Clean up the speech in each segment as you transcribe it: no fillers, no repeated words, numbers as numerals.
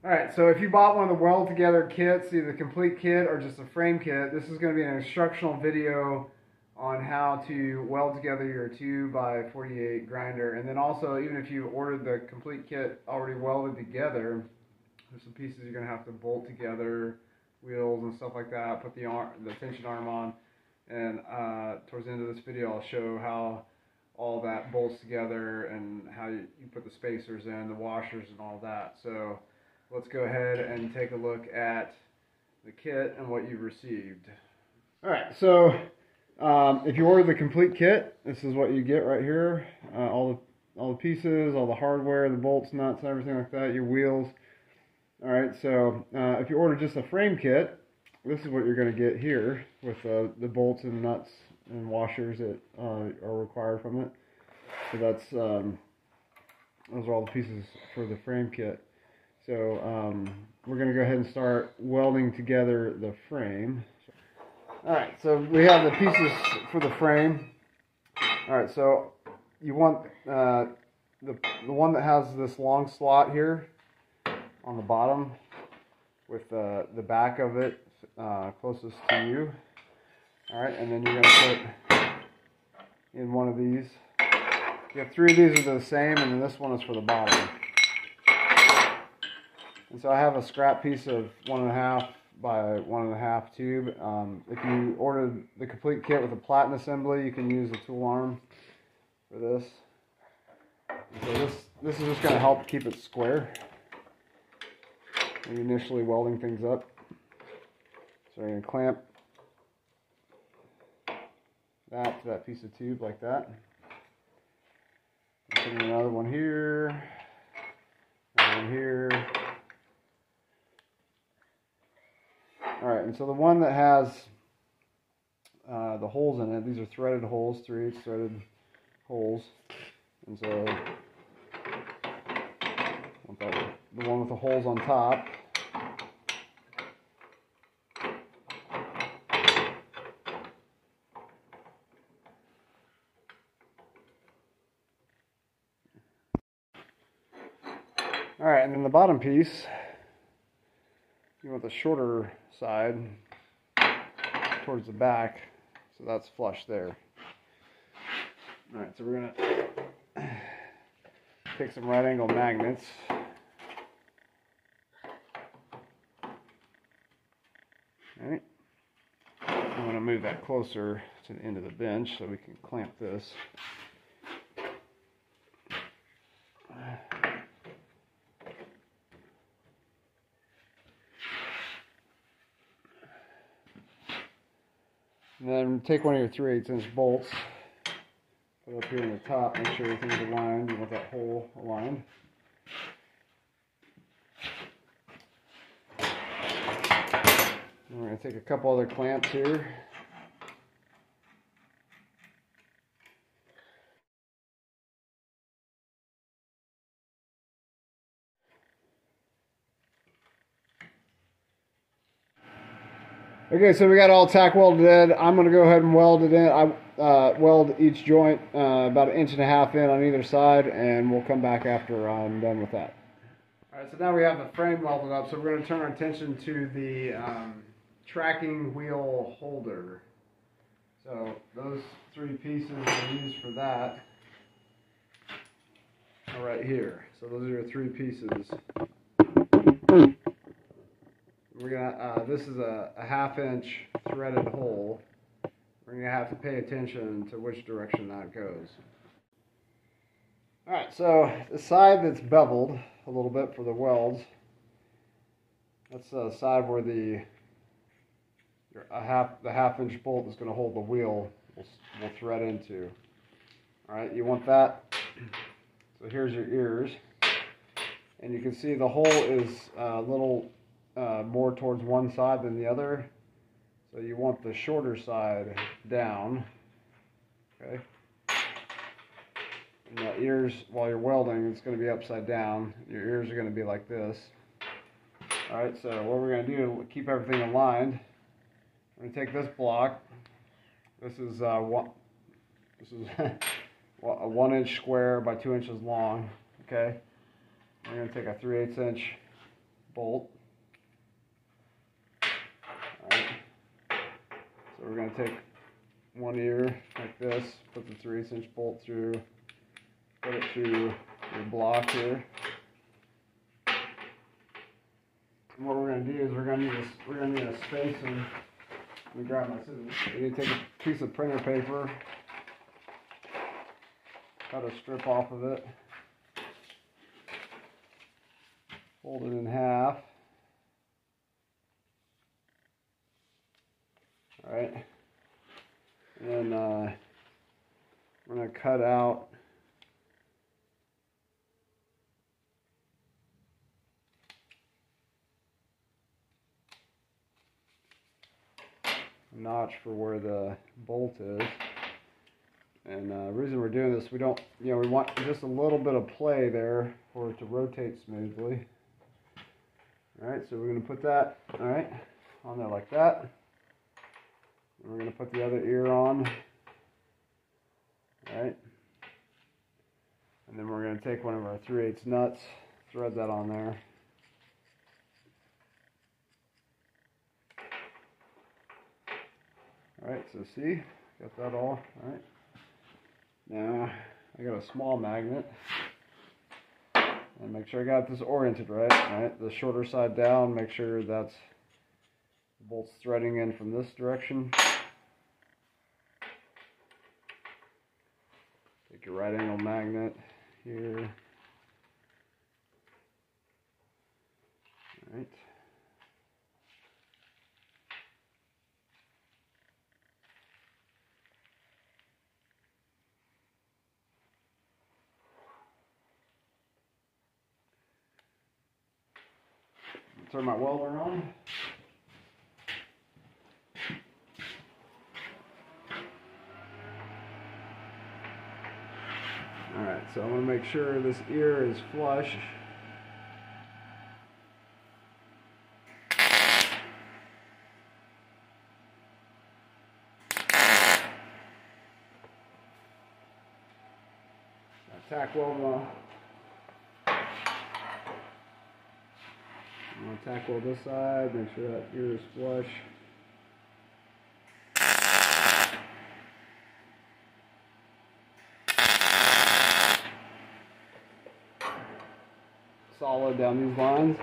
Alright, so if you bought one of the weld together kits, either the complete kit or just a frame kit, this is going to be an instructional video on how to weld together your 2x48 grinder. And then also, even if you ordered the complete kit already welded together, there's some pieces you're going to have to bolt together, wheels and stuff like that, put the tension arm on. And towards the end of this video, I'll show how all that bolts together and how you put the spacers in, the washers and all that. So let's go ahead and take a look at the kit and what you've received. Alright, so if you order the complete kit, this is what you get right here. All the pieces, all the hardware, the bolts, nuts, everything like that, your wheels. Alright, so if you order just a frame kit, this is what you're going to get here with the bolts and nuts and washers that are required from it. So that's those are all the pieces for the frame kit. So we're going to go ahead and start welding together the frame. Alright, so we have the pieces for the frame. Alright, so you want the one that has this long slot here on the bottom with the back of it closest to you. Alright, and then you're going to put in one of these. You have three of these are the same, and then this one is for the bottom. And so I have a scrap piece of 1.5 by 1.5 tube. If you ordered the complete kit with a platen assembly, you can use a tool arm for this. And so this is just going to help keep it square when you're initially welding things up. So you're going to clamp that to that piece of tube like that. Put in another one here, another one here. Alright, and so the one that has the holes in it, these are threaded holes, 3/8 threaded holes. And so the one with the holes on top. Alright, and then the bottom piece, you want the shorter side towards the back, so that's flush there. Alright, so we're going to take some right angle magnets. Alright, I'm going to move that closer to the end of the bench so we can clamp this. And then take one of your 3/8 inch bolts, put it up here in the top, make sure everything's aligned. You want that hole aligned. And we're going to take a couple other clamps here. Okay, so we got all tack welded in. I'm going to go ahead and weld it in. I weld each joint about 1.5 inches in on either side, and we'll come back after I'm done with that. Alright, so now we have the frame welded up, so we're going to turn our attention to the tracking wheel holder. So those three pieces are used for that are right here. So those are your three pieces. We're gonna, this is a 1/2 inch threaded hole. We're gonna have to pay attention to which direction that goes. Alright, so the side that's beveled a little bit for the welds, that's the side where the 1/2 inch bolt is gonna hold the wheel will thread into. Alright, you want that. So here's your ears. And you can see the hole is a little more towards one side than the other, so you want the shorter side down. Okay, and the ears, while you're welding, it's going to be upside down. Your ears are going to be like this. Alright, so what we're going to do to keep everything aligned, we're going to take this block. This is a 1 inch square by 2 inches long. Okay, we're going to take a 3/8 inch bolt. Alright. So we're going to take one ear like this, put the 3/8" bolt through, put it through your block here. And what we're going to do is we're going to need a spacer. Let me grab my scissors. You need to take a piece of printer paper, cut a strip off of it, fold it in half. Alright, and then we're going to cut out a notch for where the bolt is. And the reason we're doing this, we don't, we want just a little bit of play there for it to rotate smoothly. Alright, so we're going to put that, alright, on there like that. We're going to put the other ear on, alright, and then we're going to take one of our 3/8 nuts, thread that on there. Alright, so see, got that all, alright. Now, I got a small magnet, and make sure I got this oriented right, alright, the shorter side down, make sure that's the bolt's threading in from this direction. Take your right angle magnet here. Alright. Turn my welder on. Alright, so I'm going to make sure this ear is flush. Tack weld I'm going to tack weld this side, make sure that ear is flush. Solid down these lines.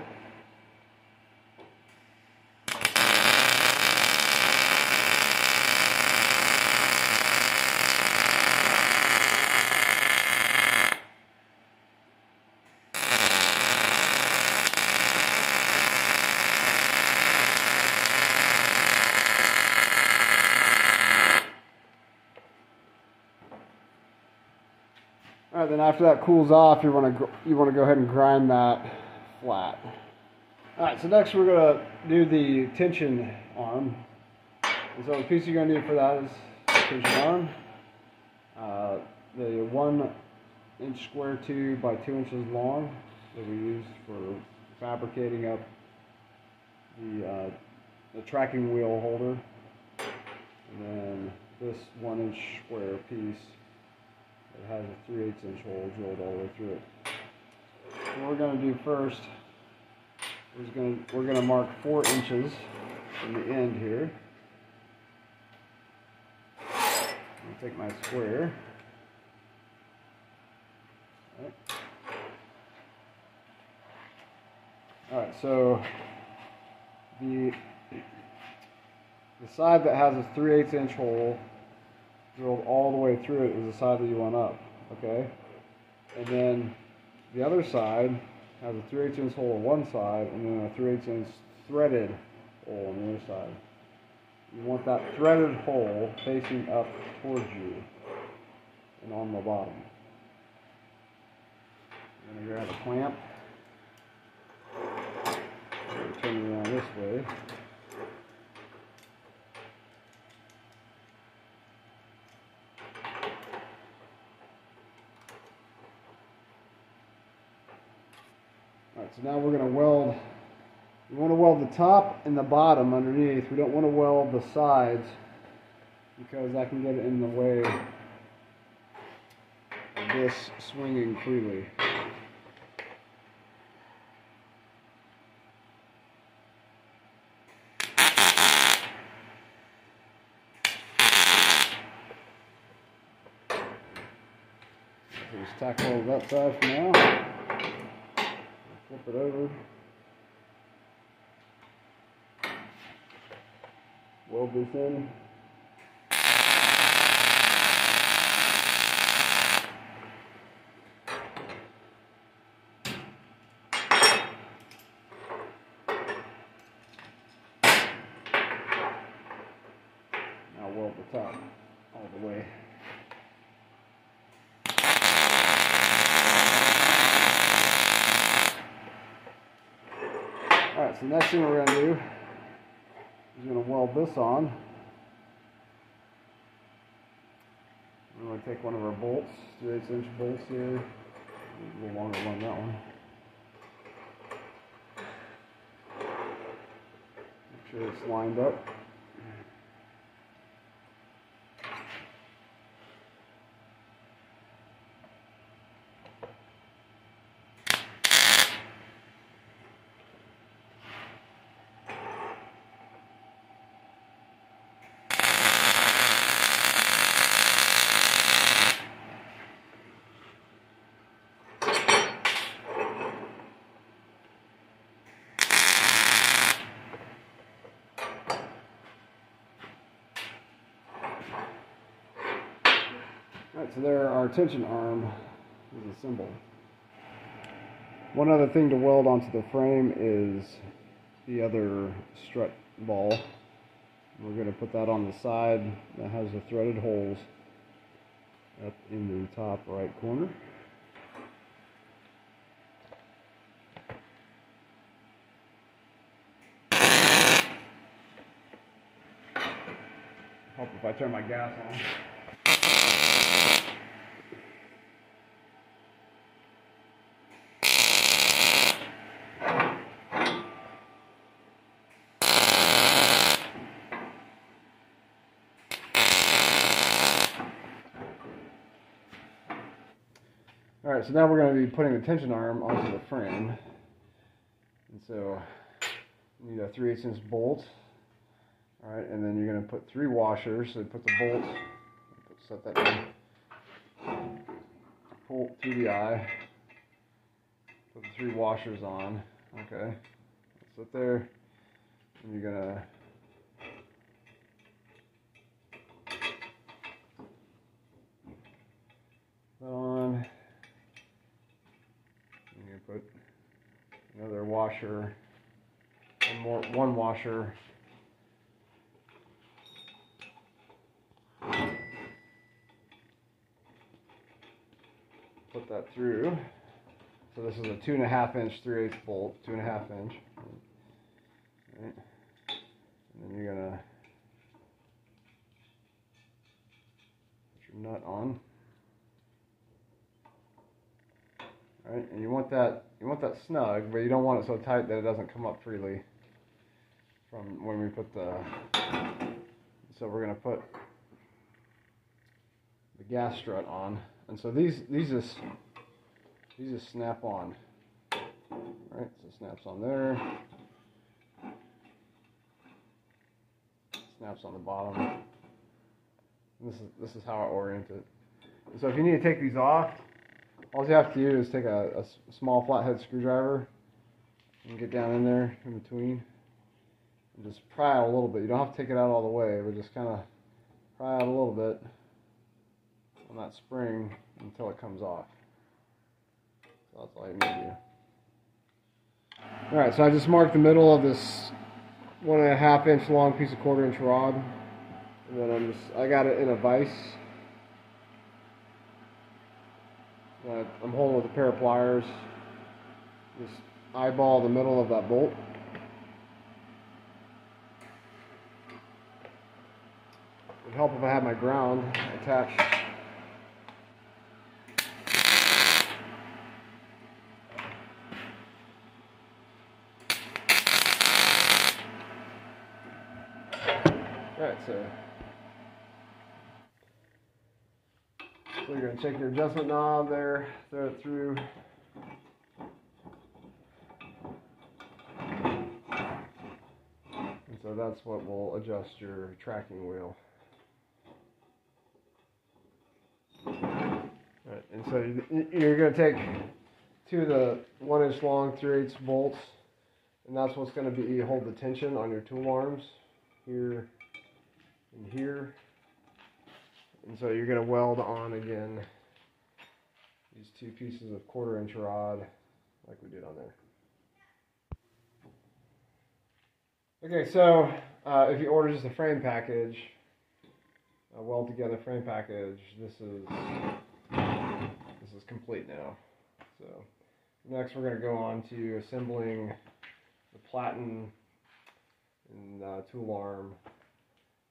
Alright, then after that cools off, you want to go ahead and grind that flat. Alright, so next we're going to do the tension arm. And so the piece you're going to need for that is the tension arm. The 1-inch square tube by 2 inches long that we used for fabricating up the tracking wheel holder. And then this 1-inch square piece it has a 3/8" hole drilled all the way through it. So what we're going to do first is we're going to mark 4 inches from the end here. I'm going to take my square. Alright, so the side that has a 3/8" hole drilled all the way through it is the side that you want up, okay? And then the other side has a 3/8" hole on one side and then a 3/8" threaded hole on the other side. You want that threaded hole facing up towards you and on the bottom. I'm going to grab a clamp, turn it around this way. Alright, so now we're going to weld, we want to weld the top and the bottom underneath. We don't want to weld the sides because that can get in the way of this swinging freely. So just tack hold that side for now. Flip it over. Weld this in. Now weld the top all the way. Alright, so the next thing we're going to do is going to weld this on. We're going to take one of our bolts, 3/8" bolts here, a little longer one, that one. Make sure it's lined up. Alright, so there our tension arm is assembled. One other thing to weld onto the frame is the other strut ball. We're going to put that on the side that has the threaded holes up in the top right corner. Help if I turn my gas on. Alright, so now we're going to be putting the tension arm onto the frame. And so you need a 3/8" bolt. Alright, and then you're going to put 3 washers. So put the bolt, set that in, pull through the eye, put the 3 washers on. Okay, sit there, and you're going to put on. Put another washer, one washer, put that through. So this is a 2.5" 3/8 bolt, 2.5". Right. And then you're gonna put your nut on. Right, and you want that snug, but you don't want it so tight that it doesn't come up freely from when we put the. So we're going to put the gas strut on, and so these just snap on. Right, so it snaps on there, snaps on the bottom. And this is how I orient it. So if you need to take these off, all you have to do is take a small flathead screwdriver and get down in there in between and just pry out a little bit. You don't have to take it out all the way, but just kind of pry out a little bit on that spring until it comes off. So that's all you need to do. Alright, so I just marked the middle of this 1.5" long piece of 1/4" rod, and then I got it in a vise. I'm holding with a pair of pliers. Just eyeball the middle of that bolt. It would help if I had my ground attached. Alright, so you're going to take your adjustment knob there, throw it through. And so that's what will adjust your tracking wheel. Alright, And so you're going to take two of the 1-inch long 3/8 bolts, and that's what's going to be hold the tension on your tool arms here and here. And so you're going to weld on again these two pieces of 1/4-inch rod like we did on there. Okay, so if you order just a frame package, a weld together frame package, this is complete now. So next we're going to go on to assembling the platen and tool arm,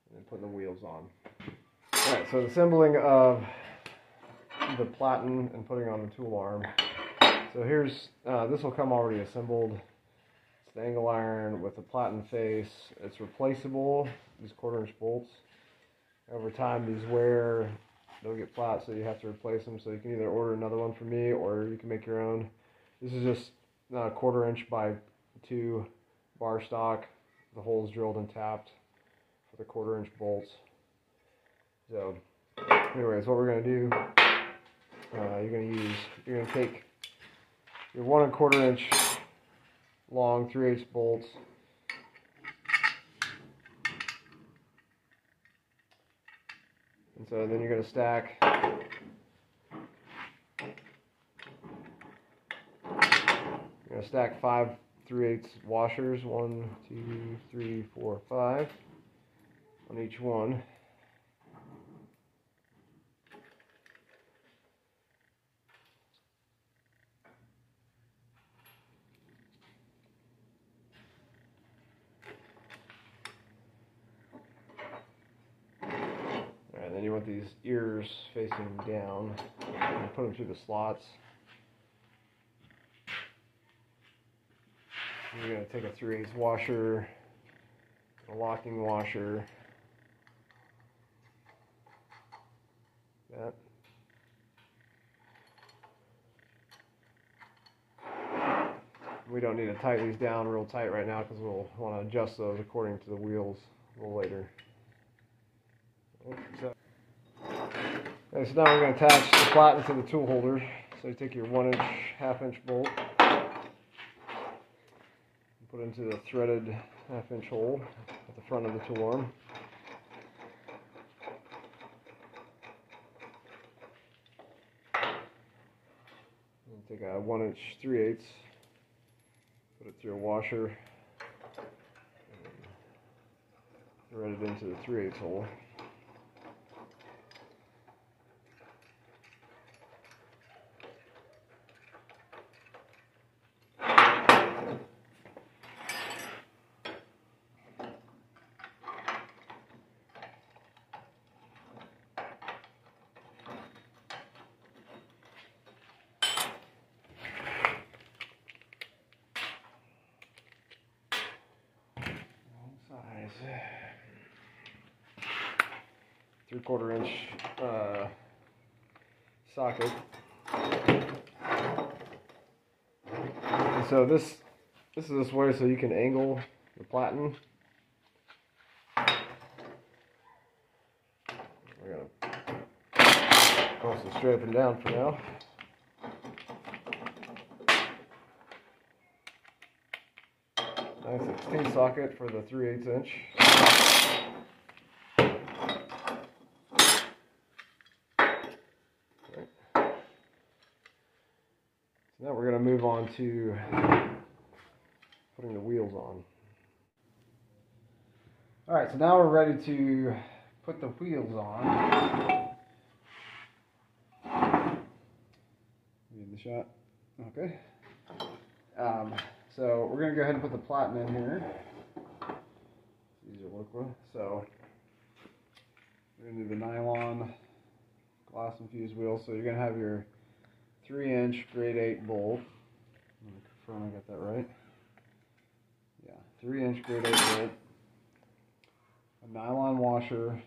and then putting the wheels on. Alright, so the assembling of the platen and putting on the tool arm. So here's, this will come already assembled. It's the angle iron with the platen face. It's replaceable, these 1/4-inch bolts. Over time these wear, they'll get flat, so you have to replace them. So you can either order another one from me or you can make your own. This is just 1/4-inch by 2 bar stock. The holes drilled and tapped for the 1/4-inch bolts. So anyways, what we're going to do, you're going to take your 1 1/4-inch long 3/8 bolts, and so then you're going to stack stack 5 3/8 washers, 1, 2, 3, 4, 5 on each one. Alright, then you want these ears facing down and put them through the slots. You're going to take a 3/8 washer, a locking washer, that. We don't need to tighten these down real tight right now because we'll want to adjust those according to the wheels a little later. Okay, so now we're going to attach the platen to the tool holder. So you take your 1-inch, 1/2-inch bolt, put it into the threaded 1/2-inch hole at the front of the tool arm. And take a 1-inch 3/8, put it through a washer, and thread it into the 3/8 hole. Size 3/4-inch socket. And so this is this way so you can angle the platen. We're gonna also straight up and down for now. Nice T-socket for the 3/8 inch. Okay. So now we're going to move on to putting the wheels on. Alright, so now we're ready to put the wheels on. Need the shot? Okay. So we're going to go ahead and put the platen in here. It's easier to work with. So we're going to do the nylon glass infused wheel. So you're going to have your 3-inch grade 8 bolt. I'm going to confirm I got that right. Yeah, 3-inch grade 8 bolt. A nylon washer.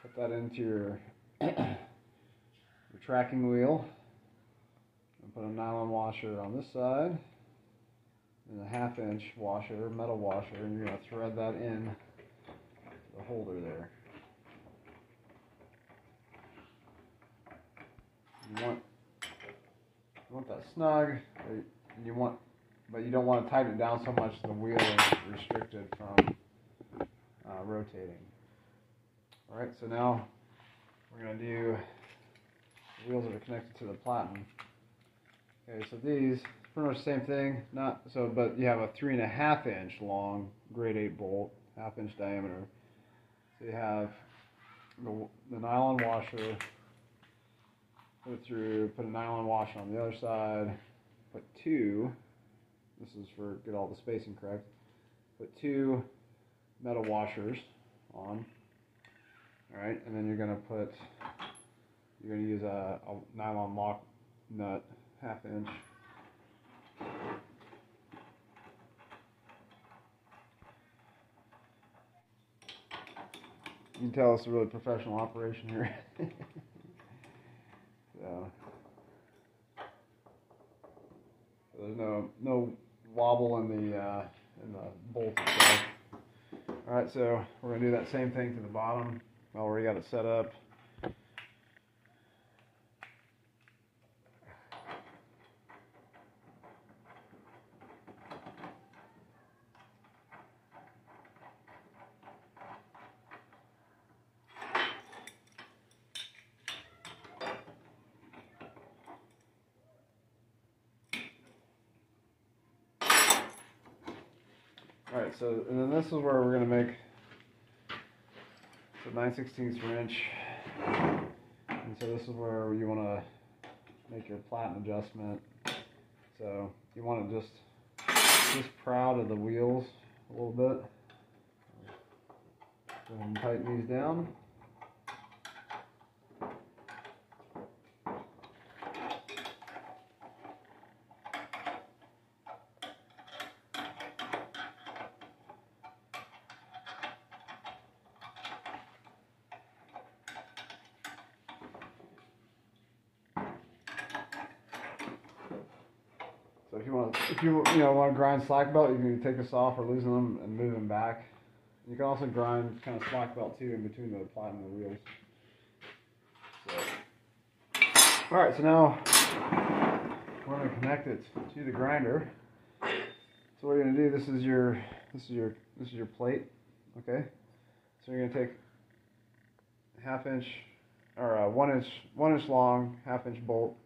Put that into your tracking wheel. And put a nylon washer on this side. And a 1/2-inch washer, metal washer, and you're going to thread that in the holder there. you want that snug, but you don't want to tighten it down so much the wheel is restricted from rotating. All right, so now we're going to do the wheels that are connected to the platen. Okay, so these pretty much the same thing, but you have a 3.5 inch long grade 8 bolt, 1/2 inch diameter. So you have the nylon washer. Put it through. Put a nylon washer on the other side. Put 2. This is for get all the spacing correct. Put 2 metal washers on. All right, and then you're gonna use a nylon lock nut, 1/2 inch. You can tell it's a really professional operation here. So there's no wobble in the bolt itself. All right, so we're gonna do that same thing to the bottom. Well, we already got it set up. Alright, so, and then this is where we're going to make the 9/16 inch, and so this is where you want to make your platen adjustment. So you want to just proud of the wheels a little bit. Go ahead and tighten these down. So if you want to grind slack belt, you can take this off or loosen them and move them back. You can also grind kind of slack belt too in between the platen and the wheels. So, all right, so now we're going to connect it to the grinder. So what you're going to do, this is your plate, okay? So you're going to take 1/2 inch or 1 inch long 1/2 inch bolt.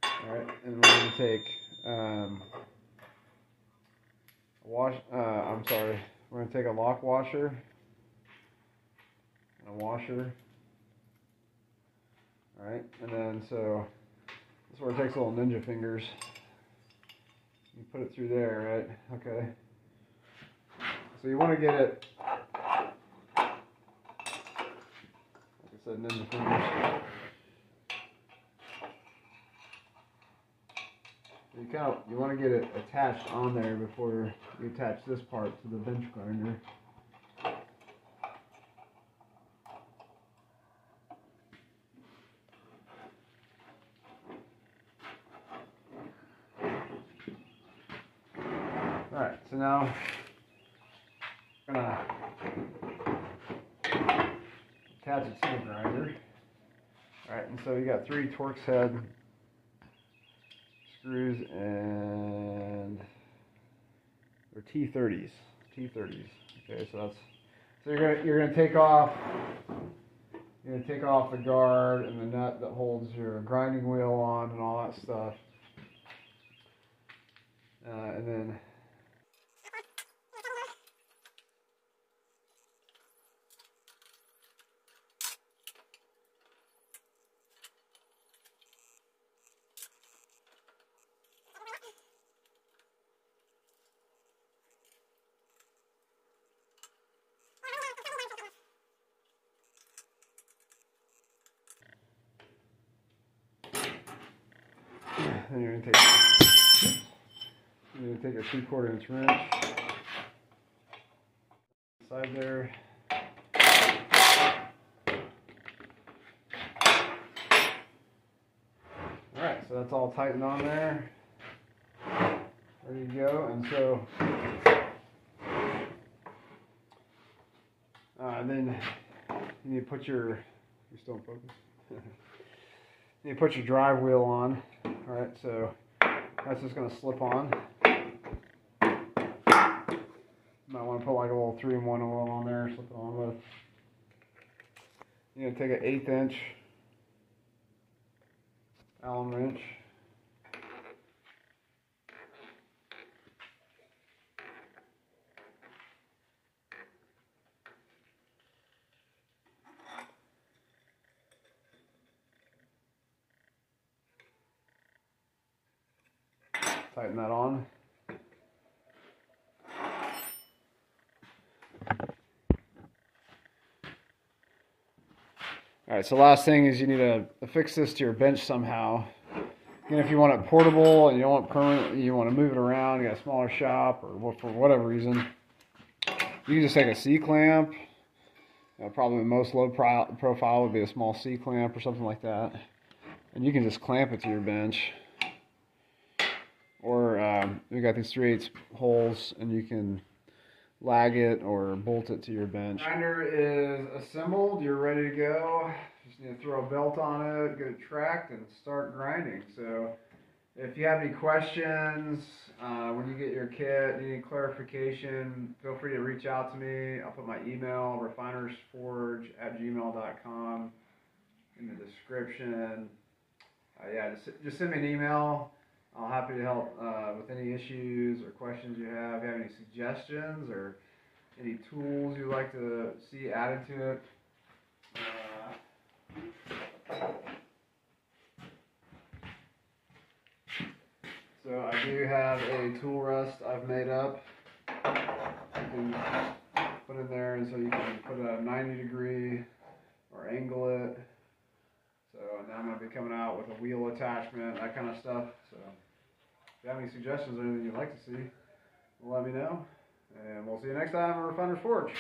All right, and we're going to take we're going to take a lock washer and a washer. All right, and then so this is where it takes little ninja fingers. You put it through there, right? Okay. So you want to get it, like I said, ninja fingers. You want to get it attached on there before you attach this part to the bench grinder. Alright, so now I'm going to attach it to the grinder. Alright, and so you got 3 Torx head screws and they're T30s. Okay, so you're gonna take off the guard and the nut that holds your grinding wheel on and all that stuff, and then you're going to take a 3/4 inch wrench, side there. Alright, so that's all tightened on there. Ready to go. And so then you need to put you're still in focus. You put your drive wheel on. Alright, so that's just going to slip on. Might want to put like a little 3-in-1 oil on there, slip it on with. You're going to take an 1/8 inch Allen wrench. Tighten that on. Alright, so last thing is you need to affix this to your bench somehow. And if you want it portable and you don't want permanent, you want to move it around, you got a smaller shop, or for whatever reason, you can just take a C-clamp. Probably the most low profile would be a small C-clamp or something like that. And you can just clamp it to your bench. Or we got these 3/8 holes, and you can lag it or bolt it to your bench. Grinder is assembled. You're ready to go. Just need to throw a belt on it, get it tracked, and start grinding. So if you have any questions when you get your kit, need any clarification, feel free to reach out to me. I'll put my email, refinersforge@gmail.com, in the description. Yeah, just send me an email. I'm happy to help with any issues or questions you have. If you have any suggestions or any tools you'd like to see added to it. So I do have a tool rest I've made up. You can put in there, and so you can put a 90-degree or angle it. So now I'm going to be coming out with a wheel attachment, that kind of stuff. So if you have any suggestions or anything you'd like to see, let me know. And we'll see you next time on Refiner's Forge.